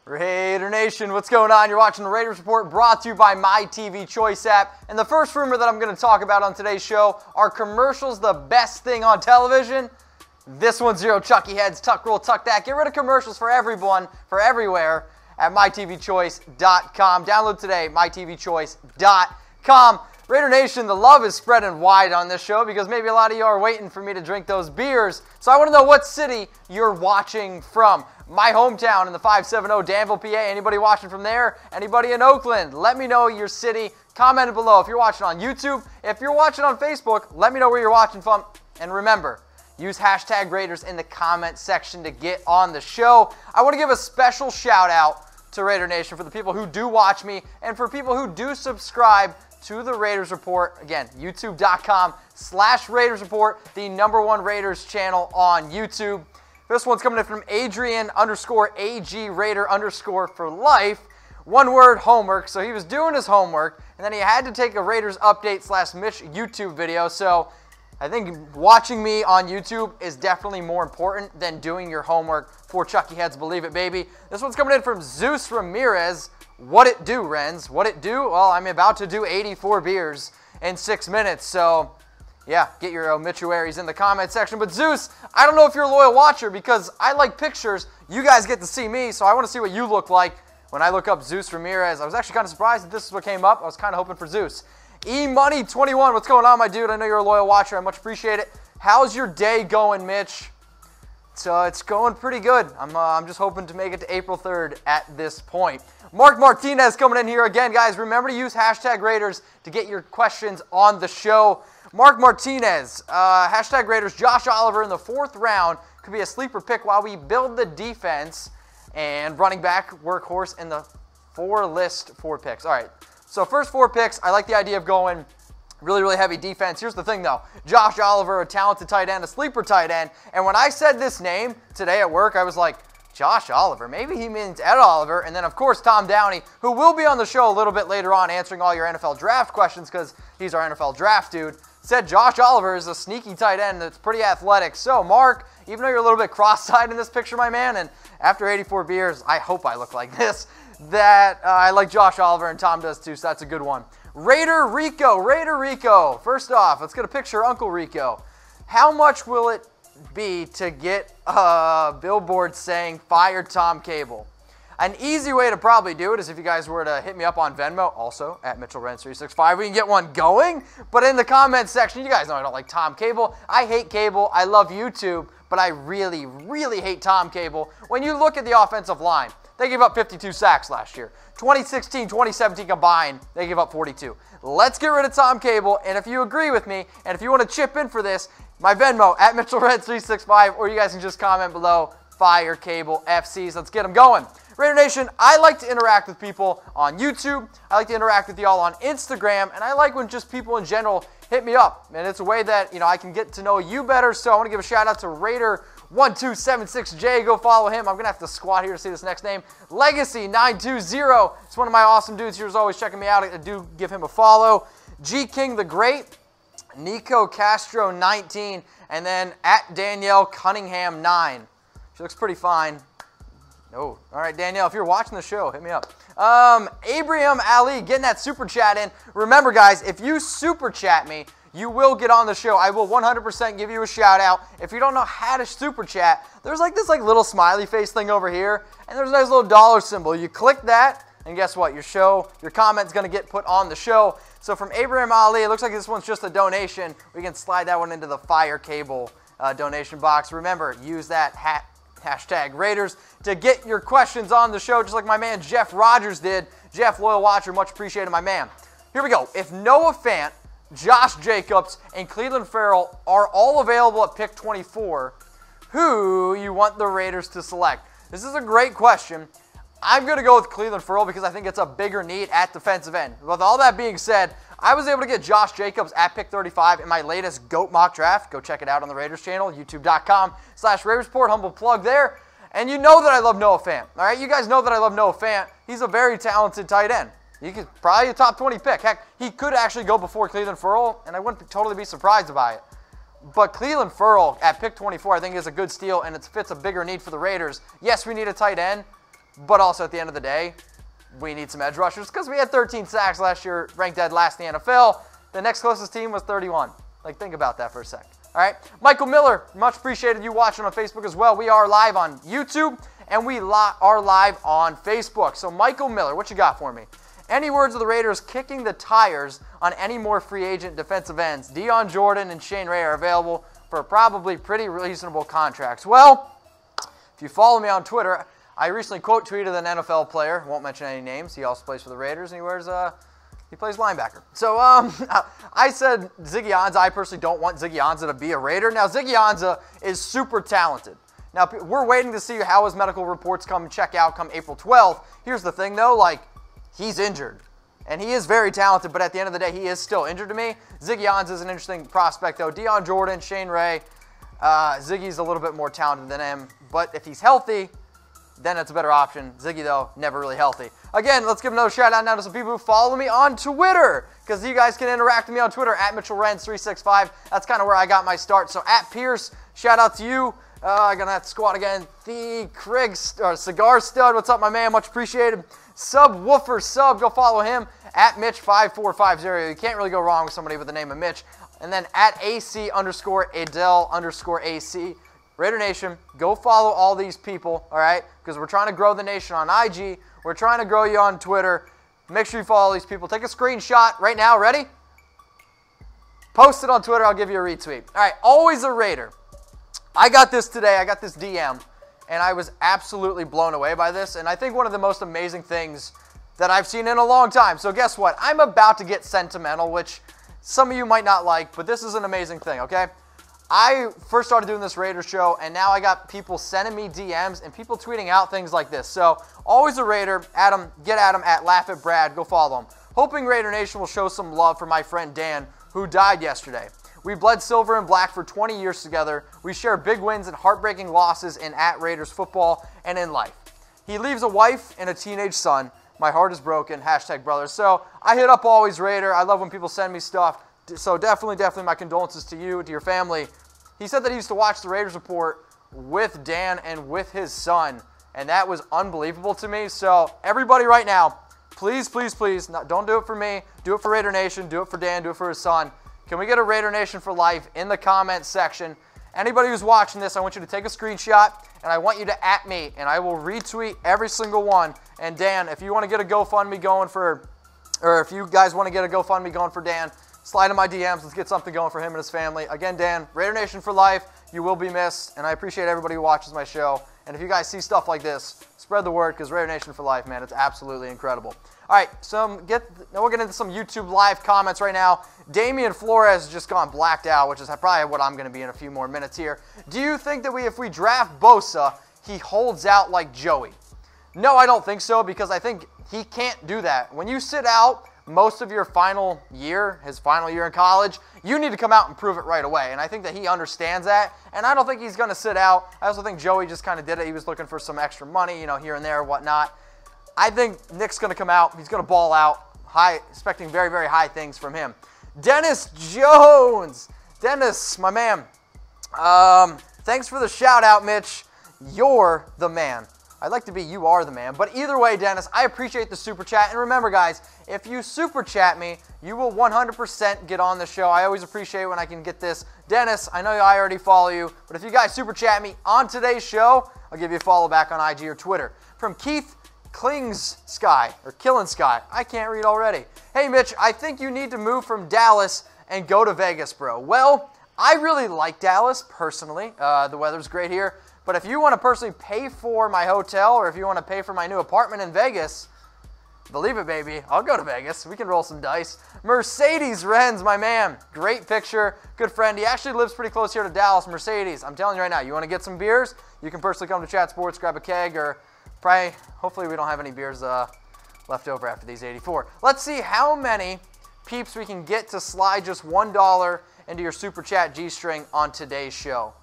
Raider Nation, what's going on? You're watching the Raiders Report brought to you by My TV Choice app. And the first rumor that I'm going to talk about on today's show, are commercials the best thing on television? This one's zero Chucky heads, tuck roll, tuck that. Get rid of commercials for everyone, for everywhere at mytvchoice.com. Download today, mytvchoice.com. Raider Nation, the love is spreading wide on this show because maybe a lot of you are waiting for me to drink those beers. So I want to know what city you're watching from. My hometown in the 570 Danville, PA. Anybody watching from there? Anybody in Oakland? Let me know your city. Comment below if you're watching on YouTube. If you're watching on Facebook, let me know where you're watching from. And remember, use hashtag Raiders in the comment section to get on the show. I want to give a special shout out to Raider Nation for the people who do watch me and for people who do subscribe to the Raiders Report. Again, youtube.com/Raiders Report, the #1 Raiders channel on YouTube. This one's coming in from Adrian_AG Raider for life. One word, homework. So he was doing his homework, and then he had to take a Raiders update /Mitch YouTube video. So I think watching me on YouTube is definitely more important than doing your homework for Chucky Heads, believe it, baby. This one's coming in from Zeus Ramirez. What it do, Renz? What it do? Well, I'm about to do 84 beers in 6 minutes, so yeah, get your obituaries in the comment section. But Zeus, I don't know if you're a loyal watcher because I like pictures. You guys get to see me, so I want to see what you look like when I look up Zeus Ramirez. I was actually kind of surprised that this is what came up. I was kind of hoping for Zeus. eMoney21, what's going on, my dude? I know you're a loyal watcher. I much appreciate it. How's your day going, Mitch? So it's going pretty good. I'm just hoping to make it to April 3rd at this point. Mark Martinez coming in here again, guys. Remember to use hashtag Raiders to get your questions on the show. Mark Martinez, hashtag Raiders, Josh Oliver in the 4th round could be a sleeper pick while we build the defense, and running back workhorse in the 4 picks. All right, so first 4 picks, I like the idea of going really heavy defense. Here's the thing, though. Josh Oliver, a talented tight end, a sleeper tight end, and when I said this name today at work, I was like, Josh Oliver, maybe he means Ed Oliver, and then, of course, Tom Downey, who will be on the show a little bit later on answering all your NFL draft questions because he's our NFL draft dude, said Josh Oliver is a sneaky tight end that's pretty athletic. So, Mark, even though you're a little bit cross-eyed in this picture, my man, and after 84 beers, I hope I look like this, that I like Josh Oliver, and Tom does too, so that's a good one. Raider Rico. First off, let's get a picture of Uncle Rico. How much will it be to get a billboard saying fire Tom Cable? An easy way to probably do it is if you guys were to hit me up on Venmo, also at MitchellRenz365. We can get one going, but in the comment section, you guys know I don't like Tom Cable. I hate cable. I love YouTube, but I really hate Tom Cable. When you look at the offensive line, they gave up 52 sacks last year. 2016, 2017 combined, they gave up 42. Let's get rid of Tom Cable, and if you agree with me, and if you want to chip in for this, my Venmo at MitchellRenz365, or you guys can just comment below, Fire Cable FCs. Let's get them going. Raider Nation, I like to interact with people on YouTube. I like to interact with y'all on Instagram, and I like when just people in general hit me up. And it's a way that, I can get to know you better. So I want to give a shout out to Raider1276J. Go follow him. I'm going to have to squat here to see this next name. Legacy920. It's one of my awesome dudes here who's always checking me out. I do give him a follow. G King the Great. Nico Castro 19. And then at Danielle Cunningham 9. She looks pretty fine. Oh, all right, Danielle, if you're watching the show, hit me up. Abraham Ali, getting that super chat in. Remember, guys, if you super chat me, you will get on the show. I will 100% give you a shout out. If you don't know how to super chat, there's like this little smiley face thing over here, and there's a nice little dollar symbol. You click that, and guess what? Your comment's going to get put on the show. So from Abraham Ali, it looks like this one's just a donation. We can slide that one into the Fire Cable donation box. Remember, use that hashtag Raiders to get your questions on the show, just like my man Jeff Rogers did. Jeff, loyal watcher, much appreciated, my man. Here we go. If Noah Fant, Josh Jacobs, and Clelin Ferrell are all available at pick 24, who you want the Raiders to select? This is a great question. I'm going to go with Clelin Ferrell because I think it's a bigger need at defensive end. With all that being said, I was able to get Josh Jacobs at pick 35 in my latest GOAT mock draft. Go check it out on the Raiders channel, youtube.com/Raiders Report. Humble plug there. And you know that I love Noah Fant. All right, you guys know that I love Noah Fant. He's a very talented tight end. He could probably a top 20 pick. Heck, he could actually go before Clelin Ferrell, and I wouldn't totally be surprised by it. But Clelin Ferrell at pick 24, I think is a good steal, and it fits a bigger need for the Raiders. Yes, we need a tight end, But also at the end of the day, we need some edge rushers because we had 13 sacks last year, ranked dead last in the NFL. The next closest team was 31. Like, think about that for a sec. All right, Michael Miller, much appreciated you watching on Facebook as well. We are live on YouTube, and we are live on Facebook. So, Michael Miller, what you got for me? Any words of the Raiders kicking the tires on any more free agent defensive ends? Dion Jordan and Shane Ray are available for probably pretty reasonable contracts. Well, if you follow me on Twitter, I recently quote tweeted an NFL player. Won't mention any names. He also plays for the Raiders, and he plays linebacker. So I said Ziggy Ansah. I personally don't want Ziggy Ansah to be a Raider. Now, Ziggy Ansah is super talented. Now, we're waiting to see how his medical reports check out come April 12th. Here's the thing, though. Like, he's injured. And he is very talented, but at the end of the day, he is still injured to me. Ziggy Ansah is an interesting prospect, though. Dion Jordan, Shane Ray. Ziggy's a little bit more talented than him. But if he's healthy, then it's a better option. Ziggy, though, never really healthy. Again, let's give another shout-out now to some people who follow me on Twitter, because you guys can interact with me on Twitter, at MitchellRenz365. That's kind of where I got my start. So, at Pierce, shout-out to you. I'm going to have to squat again. The Craig Cigar Stud, what's up, my man? Much appreciated. Subwoofer Sub, go follow him. At Mitch5450. You can't really go wrong with somebody with the name of Mitch. And then at AC_Adele_AC. Raider Nation, go follow all these people, all right? Because we're trying to grow the nation on IG. We're trying to grow you on Twitter. Make sure you follow these people. Take a screenshot right now. Ready? Post it on Twitter. I'll give you a retweet. All right, always a Raider. I got this today. I got this DM, and I was absolutely blown away by this. And I think one of the most amazing things that I've seen in a long time. So guess what? I'm about to get sentimental, which some of you might not like, but this is an amazing thing, okay? I first started doing this Raiders show, and now I got people sending me DMs and people tweeting out things like this. So, always a Raider. Adam, get at him at LaughAtBrad. Go follow him. Hoping Raider Nation will show some love for my friend Dan, who died yesterday. We bled silver and black for 20 years together. We share big wins and heartbreaking losses in at Raiders football and in life. He leaves a wife and a teenage son. My heart is broken. #brothers. So, I hit up Always Raider. I love when people send me stuff. So definitely my condolences to you, to your family. He said that he used to watch the Raiders Report with Dan and with his son, and that was unbelievable to me. So everybody right now, please, please, please, don't do it for me. Do it for Raider Nation. Do it for Dan. Do it for his son. Can we get a Raider Nation for life in the comments section? Anybody who's watching this, I want you to take a screenshot, and I want you to @ me, and I will retweet every single one. And Dan, if you want to get a GoFundMe going for, or if you guys want to get a GoFundMe going for Dan, slide in my DMs. Let's get something going for him and his family. Again, Dan, Raider Nation for life. You will be missed, and I appreciate everybody who watches my show. And if you guys see stuff like this, spread the word, because Raider Nation for life, man, it's absolutely incredible. All right, now we'll get into some YouTube live comments right now. Damian Flores has just gone blacked out, which is probably what I'm going to be in a few more minutes here. Do you think that if we draft Bosa, he holds out like Joey? No, I don't think so, because I think he can't do that. When you sit out most of your final year, his final year in college, you need to come out and prove it right away. And I think that he understands that. And I don't think he's going to sit out. I also think Joey just kind of did it. He was looking for some extra money, here and there and whatnot. I think Nick's going to come out. He's going to ball out. Expecting very, very high things from him. Dennis Jones. Dennis, my man. Thanks for the shout out, Mitch. You're the man. I'd like to be you are the man. But either way, Dennis, I appreciate the super chat. And remember, guys, if you super chat me, you will 100% get on the show. I always appreciate when I can get this. Dennis, I know I already follow you, but if you guys super chat me on today's show, I'll give you a follow back on IG or Twitter. From Keith Killing Sky. I can't read already. Hey, Mitch, I think you need to move from Dallas and go to Vegas, bro. Well, I really like Dallas, personally. The weather's great here. But if you want to personally pay for my hotel, or if you want to pay for my new apartment in Vegas, believe it, baby, I'll go to Vegas. We can roll some dice. Mercedes Renz, my man. Great picture. Good friend. He actually lives pretty close here to Dallas. Mercedes, I'm telling you right now, you want to get some beers? You can personally come to Chat Sports, grab a keg, or probably, hopefully we don't have any beers left over after these 84. Let's see how many peeps we can get to slide just $1 into your Super Chat G-string on today's show.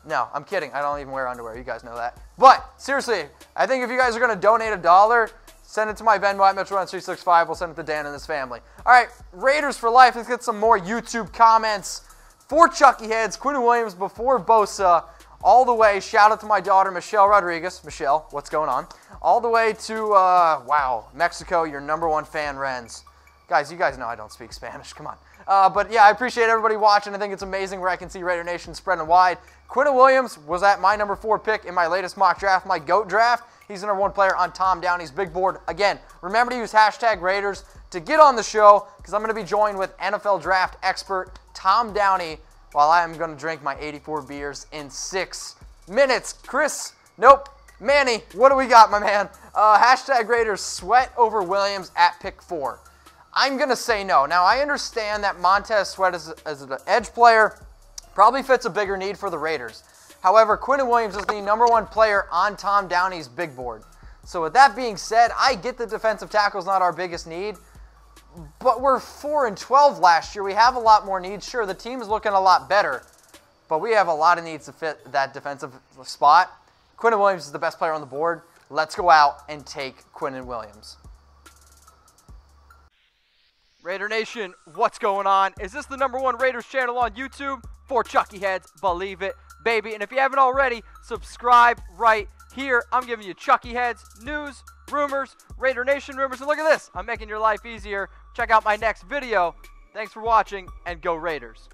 No, I'm kidding. I don't even wear underwear. You guys know that. But, seriously, I think if you guys are going to donate $1, send it to my Venmo at MitchellRenz365. We'll send it to Dan and his family. All right, Raiders for life. Let's get some more YouTube comments. For Chucky Heads, Quinn Williams before Bosa. all the way, shout out to my daughter, Michelle Rodriguez. Michelle, what's going on? All the way to, wow, Mexico, your #1 fan, Renz. Guys, you guys know I don't speak Spanish. Come on. But yeah, I appreciate everybody watching. I think it's amazing where I can see Raider Nation spreading wide. Quinnen Williams was at my #4 pick in my latest mock draft, my GOAT draft. He's the #1 player on Tom Downey's big board. Again, remember to use hashtag Raiders to get on the show because I'm going to be joined with NFL draft expert Tom Downey while I am going to drink my 84 beers in 6 minutes. Chris, nope. Manny, what do we got, my man? Hashtag Raiders Sweat over Williams at pick 4. I'm going to say no. Now, I understand that Montez Sweat as an edge player probably fits a bigger need for the Raiders. However, Quinnen Williams is the #1 player on Tom Downey's big board. So with that being said, I get the defensive tackle is not our biggest need, but we're 4-12 last year. We have a lot more needs. Sure, the team is looking a lot better, but we have a lot of needs to fit that defensive spot. Quinnen Williams is the best player on the board. Let's go out and take Quinnen Williams. Raider Nation, what's going on? Is this the #1 Raiders channel on YouTube? For Chucky Heads, believe it, baby. And if you haven't already, subscribe right here. I'm giving you Chucky Heads, news, rumors, Raider Nation rumors. And look at this, I'm making your life easier. Check out my next video. Thanks for watching, and go Raiders.